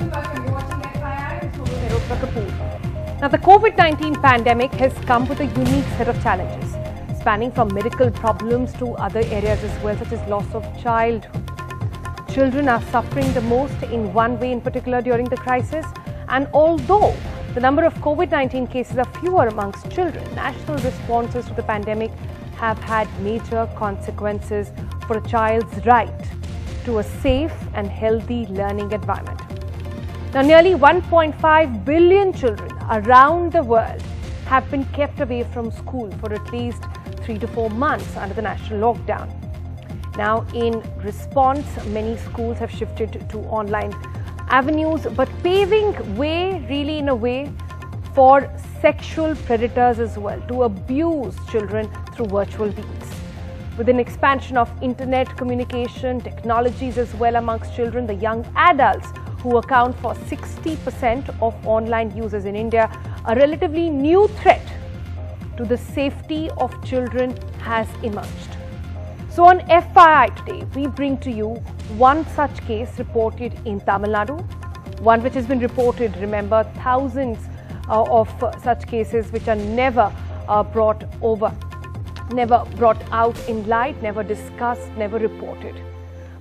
welcome. You're watching FII. I'm Nirupa Kapoor. Now, the COVID-19 pandemic has come with a unique set of challenges, spanning from medical problems to other areas as well, such as loss of childhood. Children are suffering the most in one way in particular during the crisis, and although the number of COVID-19 cases are fewer amongst children, national responses to the pandemic have had major consequences for a child's right to a safe and healthy learning environment. Now, nearly 1.5 billion children around the world have been kept away from school for at least 3 to 4 months under the national lockdown. Now, in response, many schools have shifted to online avenues, but paving way, really in a way, for sexual predators as well, to abuse children through virtual means. With an expansion of internet communication technologies as well amongst children, the young adults who account for 60% of online users in India, a relatively new threat to the safety of children has emerged. So on FII today, we bring to you one such case reported in Tamil Nadu, one which has been reported, remember, thousands of such cases which are never brought out in light, never discussed, never reported.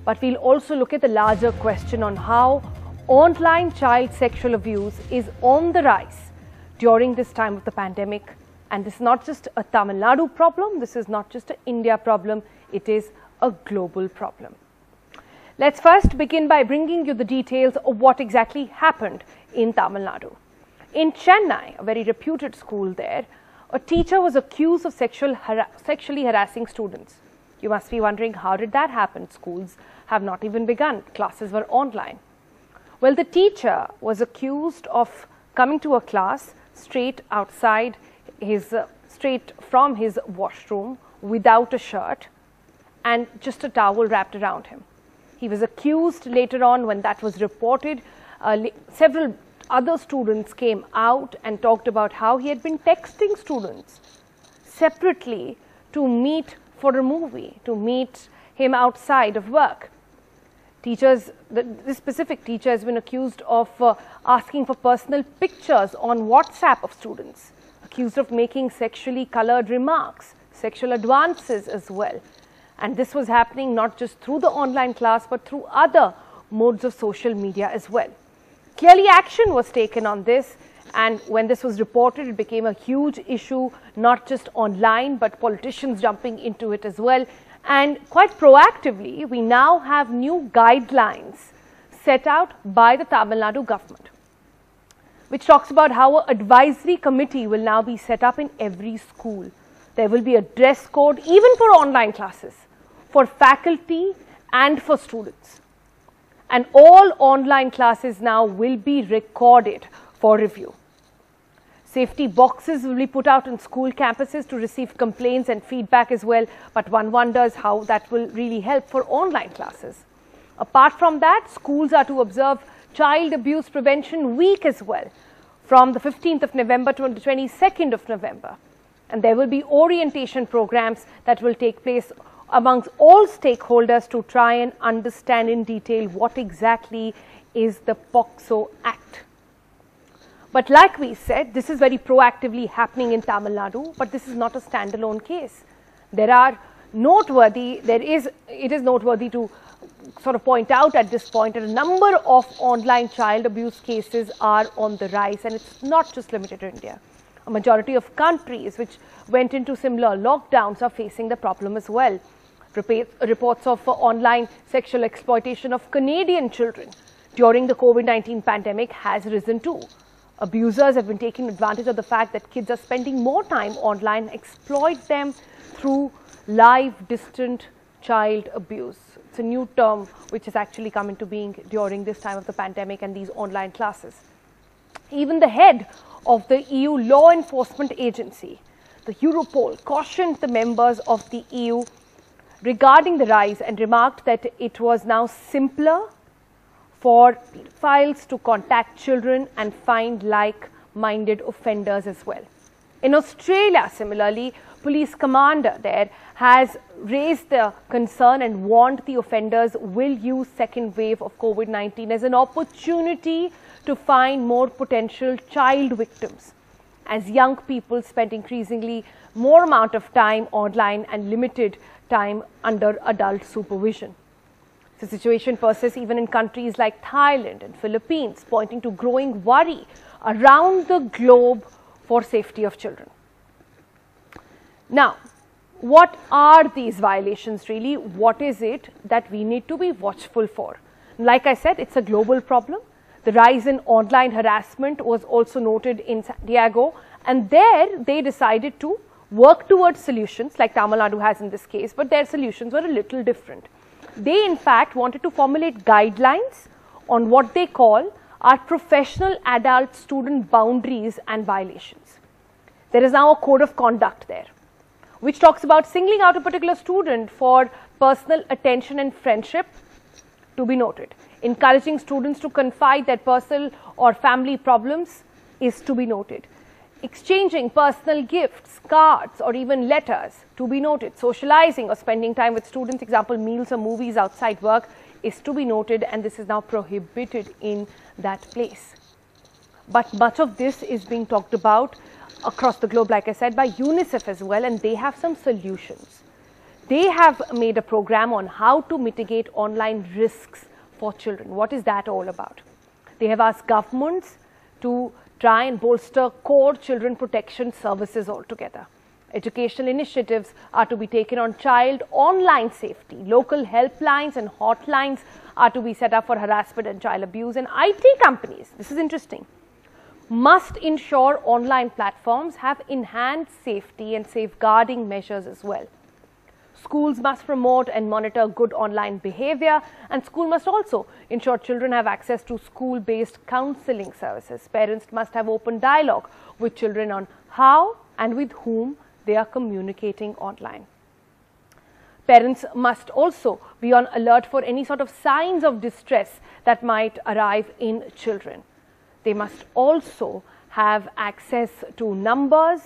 But we'll also look at the larger question on how online child sexual abuse is on the rise during this time of the pandemic. And this is not just a Tamil Nadu problem, this is not just an India problem, it is a global problem. Let's first begin by bringing you the details of what exactly happened in Tamil Nadu. In Chennai, a very reputed school there, a teacher was accused of sexually harassing students. You must be wondering, how did that happen? Schools have not even begun, classes were online. Well, the teacher was accused of coming to a class straight from his washroom without a shirt and just a towel wrapped around him. He was accused later on, when that was reported, several other students came out and talked about how he had been texting students separately to meet for a movie, to meet him outside of work. This specific teacher has been accused of asking for personal pictures on WhatsApp of students, accused of making sexually colored remarks, sexual advances as well. And this was happening not just through the online class, but through other modes of social media as well. Clearly, action was taken on this, and when this was reported, it became a huge issue, not just online, but politicians jumping into it as well. And quite proactively, we now have new guidelines set out by the Tamil Nadu government, which talks about how an advisory committee will now be set up in every school. There will be a dress code even for online classes, for faculty and for students. And all online classes now will be recorded for review. Safety boxes will be put out on school campuses to receive complaints and feedback as well, but one wonders how that will really help for online classes. Apart from that, schools are to observe Child Abuse Prevention Week as well, from the 15th of November to the 22nd of November. And there will be orientation programs that will take place amongst all stakeholders to try and understand in detail what exactly is the POCSO Act. But like we said, this is very proactively happening in Tamil Nadu, but this is not a standalone case. It is noteworthy to sort of point out at this point that a number of online child abuse cases are on the rise, and it's not just limited to India. A majority of countries which went into similar lockdowns are facing the problem as well. Reports of online sexual exploitation of Canadian children during the COVID-19 pandemic has risen too. Abusers have been taking advantage of the fact that kids are spending more time online, exploit them through live distant child abuse. It's a new term which has actually come into being during this time of the pandemic and these online classes. Even the head of the EU law enforcement agency, the Europol, cautioned the members of the EU regarding the rise and remarked that it was now simpler for pedophiles to contact children and find like-minded offenders as well. In Australia, similarly, police commander there has raised the concern and warned the offenders will use second wave of COVID-19 as an opportunity to find more potential child victims, as young people spend increasingly more amount of time online and limited time under adult supervision. The situation persists even in countries like Thailand and Philippines, pointing to growing worry around the globe for safety of children. Now, what are these violations really? What is it that we need to be watchful for? Like I said, it's a global problem. The rise in online harassment was also noted in San Diego, and there they decided to work towards solutions like Tamil Nadu has in this case, but their solutions were a little different. They in fact wanted to formulate guidelines on what they call our professional adult student boundaries and violations. There is now a code of conduct there, which talks about singling out a particular student for personal attention and friendship to be noted. Encouraging students to confide their personal or family problems is to be noted. Exchanging personal gifts, cards or even letters to be noted. Socializing or spending time with students, example meals or movies outside work, is to be noted, and this is now prohibited in that place. But much of this is being talked about across the globe, like I said, by UNICEF as well, and they have some solutions. They have made a program on how to mitigate online risks for children. What is that all about? They have asked governments to try and bolster core children protection services altogether. Educational initiatives are to be taken on child online safety. Local helplines and hotlines are to be set up for harassment and child abuse. And IT companies, this is interesting, must ensure online platforms have enhanced safety and safeguarding measures as well. Schools must promote and monitor good online behavior, and school must also ensure children have access to school-based counseling services. Parents must have open dialogue with children on how and with whom they are communicating online. Parents must also be on alert for any sort of signs of distress that might arrive in children. They must also have access to numbers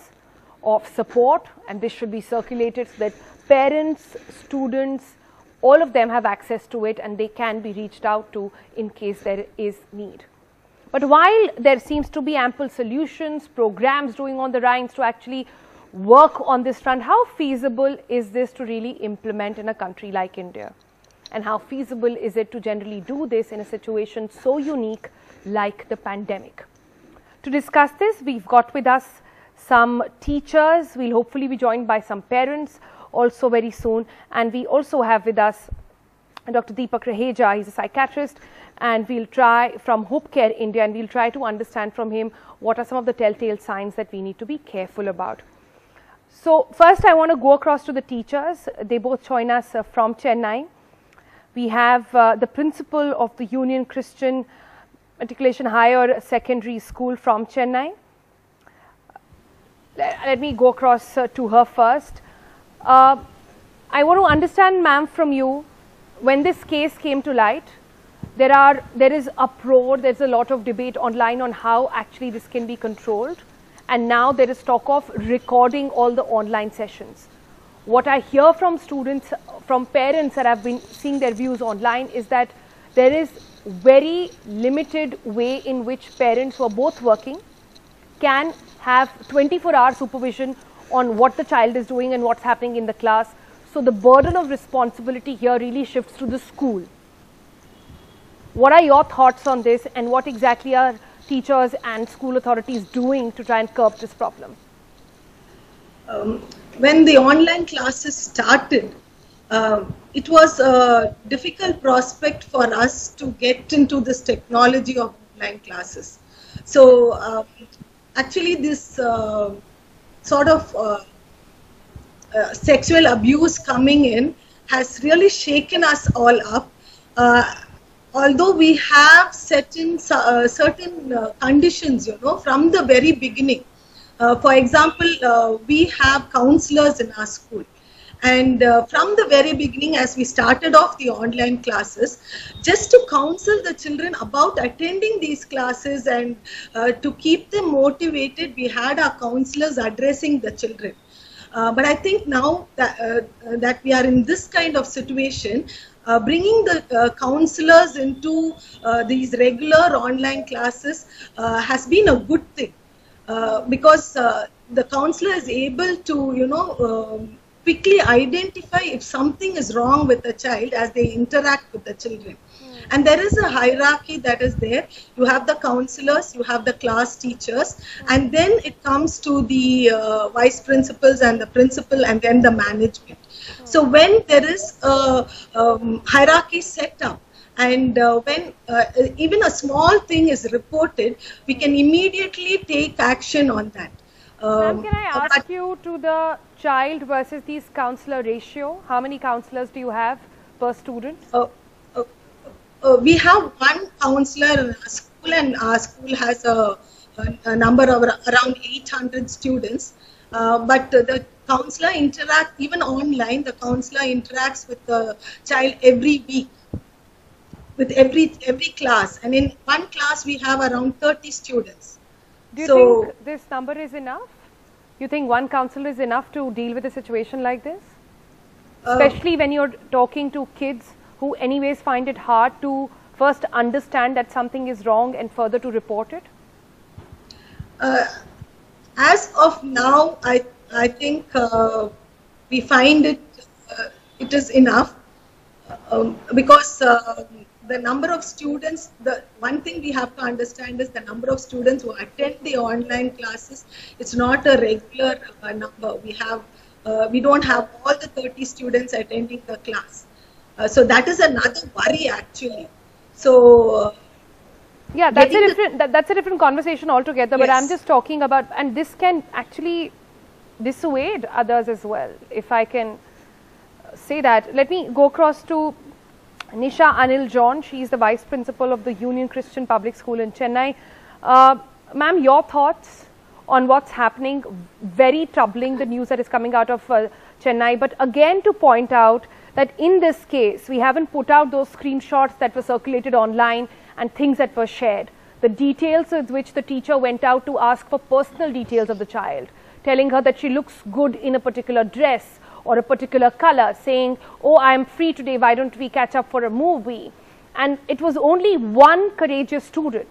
of support, and this should be circulated so that parents, students, all of them have access to it and they can be reached out to in case there is need. But while there seems to be ample solutions, programs doing on the rise to actually work on this front, how feasible is this to really implement in a country like India? And how feasible is it to generally do this in a situation so unique like the pandemic? To discuss this, we've got with us some teachers. We'll hopefully be joined by some parents also very soon, and we also have with us Dr. Deepak Raheja. He's a psychiatrist, and we'll try from Hope Care India, and we'll try to understand from him what are some of the telltale signs that we need to be careful about. So first I want to go across to the teachers. They both join us from Chennai. We have the principal of the Union Christian Matriculation Higher Secondary School from Chennai. Let me go across to her first. I want to understand, ma'am, from you, when this case came to light, there is uproar, there's a lot of debate online on how actually this can be controlled, and now there is talk of recording all the online sessions. What I hear from students, from parents that have been seeing their views online, is that there is very limited way in which parents who are both working can have 24-hour supervision on what the child is doing and what's happening in the class. So the burden of responsibility here really shifts to the school. What are your thoughts on this, and what exactly are teachers and school authorities doing to try and curb this problem? When the online classes started, it was a difficult prospect for us to get into this technology of online classes. So actually this sort of sexual abuse coming in has really shaken us all up. Although we have certain conditions, from the very beginning. For example, we have counselors in our school, And from the very beginning, as we started off the online classes, just to counsel the children about attending these classes and to keep them motivated, we had our counselors addressing the children. But I think now that we are in this kind of situation, bringing the counselors into these regular online classes has been a good thing, because the counselor is able to, quickly identify if something is wrong with the child as they interact with the children. And there is a hierarchy that is there. You have the counselors, you have the class teachers, and then it comes to the vice principals and the principal, and then the management. So when there is a hierarchy set up, and when even a small thing is reported, we can immediately take action on that. Ma'am, can I ask you to the child versus these counselor ratio? How many counselors do you have per student? We have one counselor in our school, and our school has a number of around 800 students. But the counselor interacts, even online, the counselor interacts with the child every week, with every class. And in one class, we have around 30 students. Do you think this number is enough? You think one counselor is enough to deal with a situation like this? Especially when you're talking to kids who anyways find it hard to first understand that something is wrong and further to report it? As of now, I think we find it is enough, because the number of students, the one thing we have to understand is the number of students who attend the online classes. It's not a regular number. We don't have all the 30 students attending the class. So that is another worry actually. So yeah, that's a different conversation altogether. Yes. But I'm just talking about, and this can actually dissuade others as well, if I can say that. Let me go across to Nisha Anil John. She is the Vice Principal of the Union Christian Public School in Chennai. Ma'am, your thoughts on what's happening? Very troubling, the news that is coming out of Chennai. But again, to point out that in this case, we haven't put out those screenshots that were circulated online and things that were shared. The details with which the teacher went out to ask for personal details of the child, telling her that she looks good in a particular dress or a particular color, saying, oh, I am free today, why don't we catch up for a movie? And it was only one courageous student,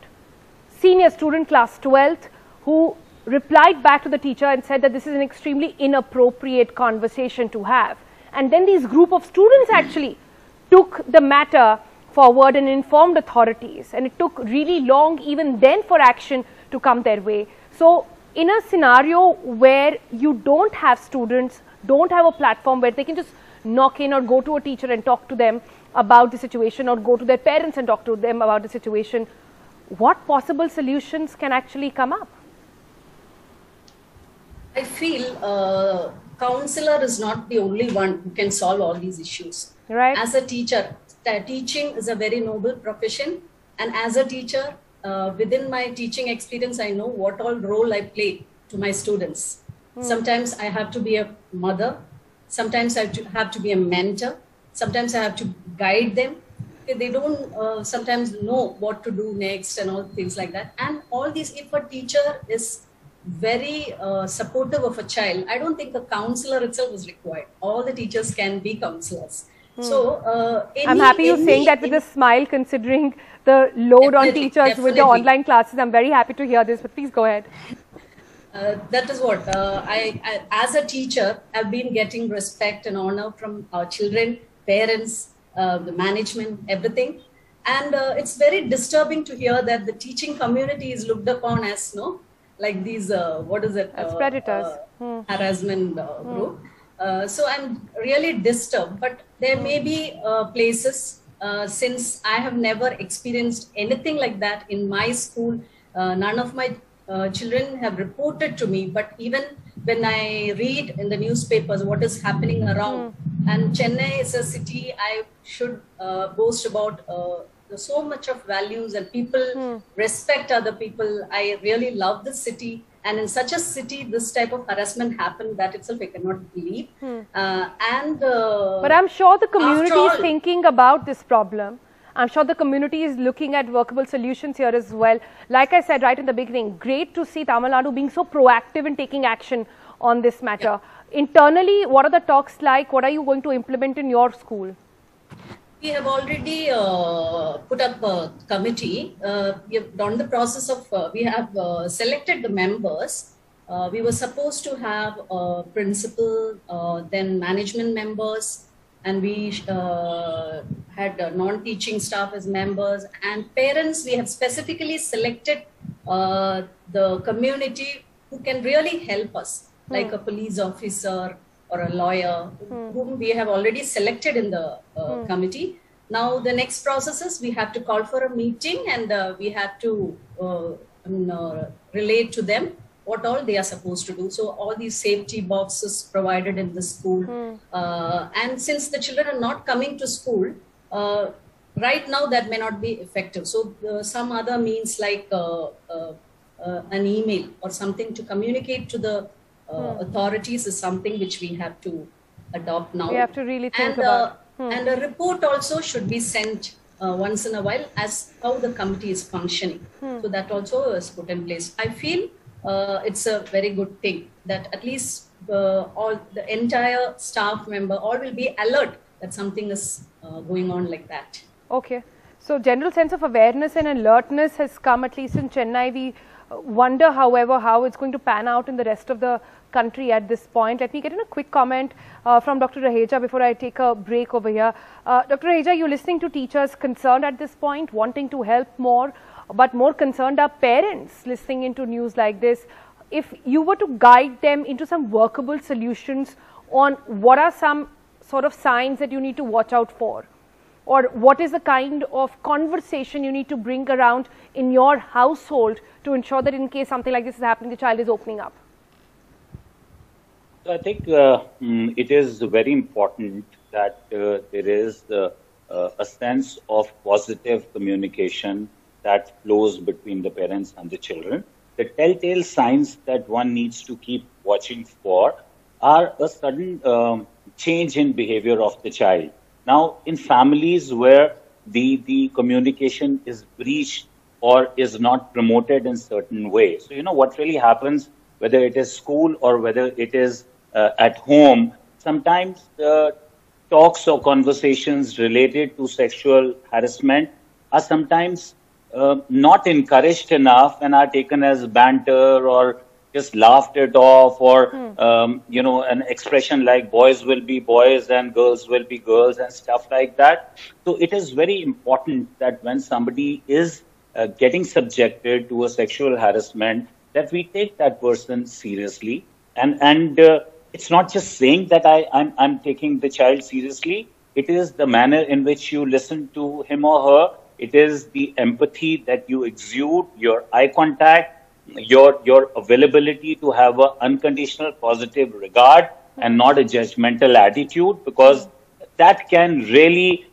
senior student, class 12th, who replied back to the teacher and said that this is an extremely inappropriate conversation to have. And then these group of students actually took the matter forward and informed authorities. And it took really long even then for action to come their way. So in a scenario where you don't have students, don't have a platform where they can just knock in or go to a teacher and talk to them about the situation, or go to their parents and talk to them about the situation, what possible solutions can actually come up? I feel counselor is not the only one who can solve all these issues. Right. As a teacher, teaching is a very noble profession, and as a teacher, within my teaching experience, I know what all role I play to my students. Sometimes I have to be a mother, sometimes I have to be a mentor, sometimes I have to guide them. They don't sometimes know what to do next and all things like that. And all these, if a teacher is very supportive of a child, I don't think a counselor itself is required. All the teachers can be counselors. So I'm happy you're saying that with a smile, considering the load on teachers with the online classes. I'm very happy to hear this, but please go ahead. That is what I, as a teacher, have been getting respect and honor from our children, parents, the management, everything. And it's very disturbing to hear that the teaching community is looked upon as, like these, what is it? As predators. Harassment group. So I'm really disturbed, but there may be places, since I have never experienced anything like that in my school, none of my children have reported to me, but even when I read in the newspapers what is happening around, and Chennai is a city I should boast about so much of values, and people respect other people. I really love this city, And in such a city, this type of harassment happened, that itself I cannot believe. But I'm sure the community is thinking about this problem. I'm sure the community is looking at workable solutions here as well. Like I said right in the beginning, great to see Tamil Nadu being so proactive in taking action on this matter. Internally, what are the talks like? What are you going to implement in your school? We have already put up a committee. We have done the process of, we have selected the members. We were supposed to have a principal, then management members, and we had non-teaching staff as members, and parents. We have specifically selected the community who can really help us, like a police officer or a lawyer, whom we have already selected in the committee. Now the next process is we have to call for a meeting, and we have to relate to them what all they are supposed to do. So all these safety boxes provided in the school, and since the children are not coming to school, right now that may not be effective. So some other means like an email or something to communicate to the authorities is something which we have to adopt now. We have to really think about. And a report also should be sent once in a while as how the committee is functioning. So that also is put in place. I feel it's a very good thing that at least all the entire staff member, all will be alert that something is going on like that. Okay. So general sense of awareness and alertness has come, at least in Chennai. We wonder, however, how it's going to pan out in the rest of the country at this point. Let me get in a quick comment from Dr. Raheja before I take a break over here. Dr. Raheja, you're listening to teachers concerned at this point, wanting to help more, but more concerned are parents listening into news like this. If you were to guide them into some workable solutions on what are some sort of signs that you need to watch out for, or what is the kind of conversation you need to bring around in your household to ensure that in case something like this is happening, the child is opening up? I think it is very important that there is a sense of positive communication that flows between the parents and the children. The telltale signs that one needs to keep watching for are a sudden change in behavior of the child. Now, in families where the communication is breached or is not promoted in certain ways, so what really happens, whether it is school or whether it is at home, sometimes talks or conversations related to sexual harassment are sometimes not encouraged enough and are taken as banter or just laughed it off, or an expression like boys will be boys and girls will be girls and stuff like that. So it is very important that when somebody is getting subjected to a sexual harassment, that we take that person seriously, and it's not just saying that I'm taking the child seriously. It is the manner in which you listen to him or her. It is the empathy that you exude, your eye contact, your availability to have an unconditional positive regard and not a judgmental attitude, because that can really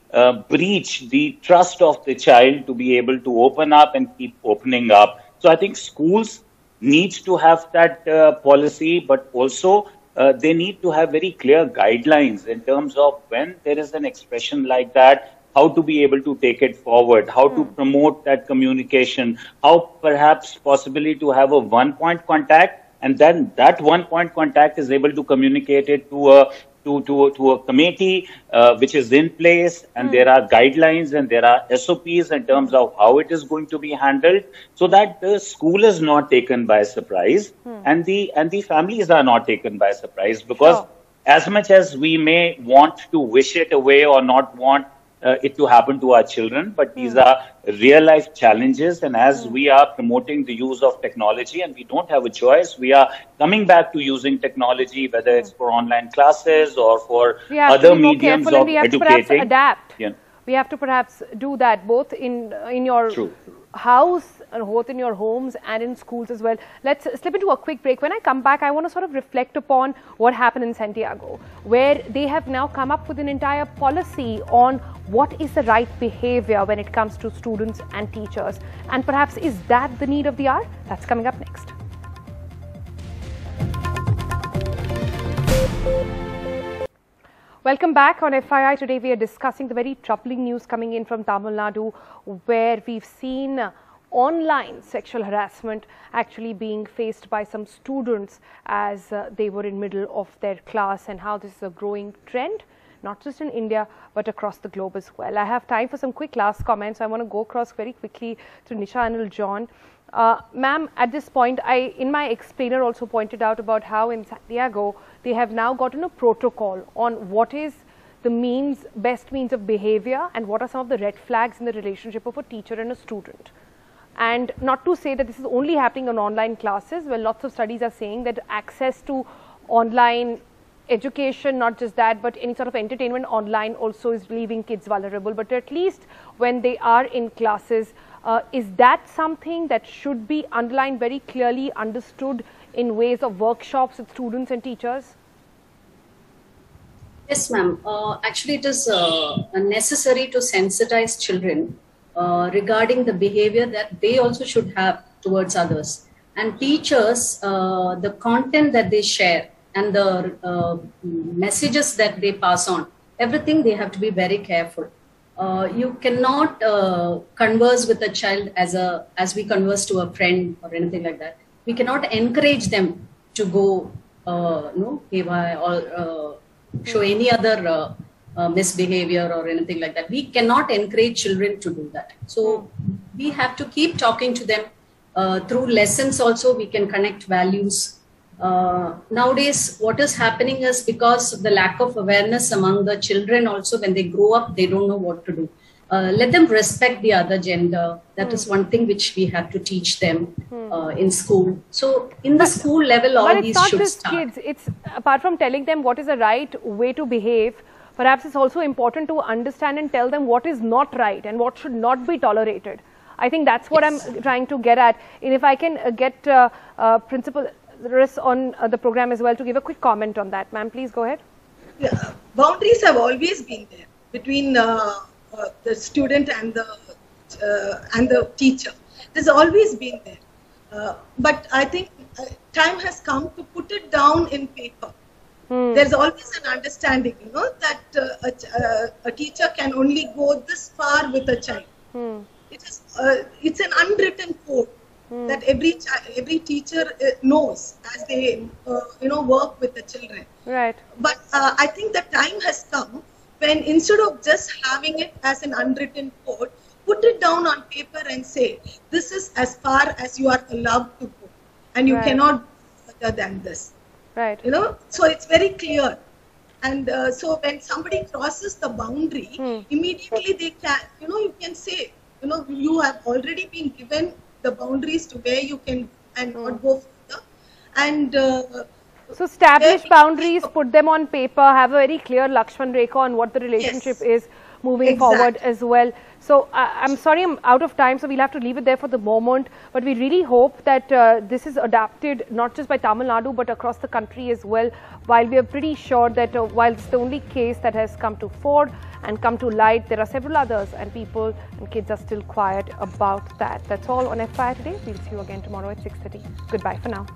breach the trust of the child to be able to open up and keep opening up. So I think schools need to have that policy, but also they need to have very clear guidelines in terms of when there is an expression like that, how to be able to take it forward, how to promote that communication, how perhaps possibly to have a one-point contact, and then that one-point contact is able to communicate it to a committee which is in place, and there are guidelines and there are SOPs in terms of how it is going to be handled, so that the school is not taken by surprise and the families are not taken by surprise, because as much as we may want to wish it away or not want it to happen to our children, but these are real life challenges, and as we are promoting the use of technology and we don't have a choice, we are coming back to using technology, whether it's for online classes or for other mediums of educating. Adapt. We have to perhaps do that both in your house and both in your homes and in schools as well. Let's slip into a quick break. When I come back, I want to sort of reflect upon what happened in Santiago, where they have now come up with an entire policy on what is the right behavior when it comes to students and teachers. And perhaps is that the need of the hour? That's coming up next. Welcome back on FII. Today we are discussing the very troubling news coming in from Tamil Nadu, where we've seen online sexual harassment actually being faced by some students as they were in middle of their class, and how this is a growing trend, not just in India but across the globe as well. I have time for some quick last comments. I want to go across very quickly to Nisha Anil John. Ma'am, at this point, I in my explainer also pointed out about how in Santiago they have now gotten a protocol on what is the best means of behavior and what are some of the red flags in the relationship of a teacher and a student. And not to say that this is only happening on online classes, well, lots of studies are saying that access to online education, not just that, but any sort of entertainment online also is leaving kids vulnerable. But at least when they are in classes, is that something that should be underlined very clearly, understood in ways of workshops with students and teachers? Yes, ma'am. Actually, it is necessary to sensitize children regarding the behavior that they also should have towards others. And teachers, the content that they share and the messages that they pass on, everything they have to be very careful. You cannot converse with a child as we converse to a friend or anything like that. We cannot encourage them to go haywire or show any other misbehavior or anything like that. We cannot encourage children to do that. So we have to keep talking to them through lessons. Also, we can connect values. Nowadays, what is happening is because of the lack of awareness among the children also, when they grow up, they don't know what to do. Let them respect the other gender. That is one thing which we have to teach them in school. So in the school level, all these should start. But it's not just kids. It's apart from telling them what is the right way to behave, perhaps it's also important to understand and tell them what is not right and what should not be tolerated. I think that's what I'm trying to get at. And if I can get Principal on the program as well to give a quick comment on that. Ma'am, please go ahead. Yeah, boundaries have always been there between the student and the teacher. There's always been there. But I think time has come to put it down in paper. There's always an understanding, that a teacher can only go this far with a child. It's an unwritten code that every teacher knows as they work with the children. Right. But I think the time has come when instead of just having it as an unwritten code, put it down on paper and say, this is as far as you are allowed to go, and you cannot go further than this. Right. So it's very clear. And so when somebody crosses the boundary, immediately they can, you can say, you have already been given the boundaries to where you can and not go further. And so establish boundaries, put them on paper, have a very clear Lakshman Rekha on what the relationship is moving forward as well. So I'm sorry I'm out of time, so we'll have to leave it there for the moment. But we really hope that this is adapted not just by Tamil Nadu but across the country as well. While we are pretty sure that while it's the only case that has come to fore and come to light, there are several others, and people and kids are still quiet about that. That's all on FII today. We'll see you again tomorrow at 6:30. Goodbye for now.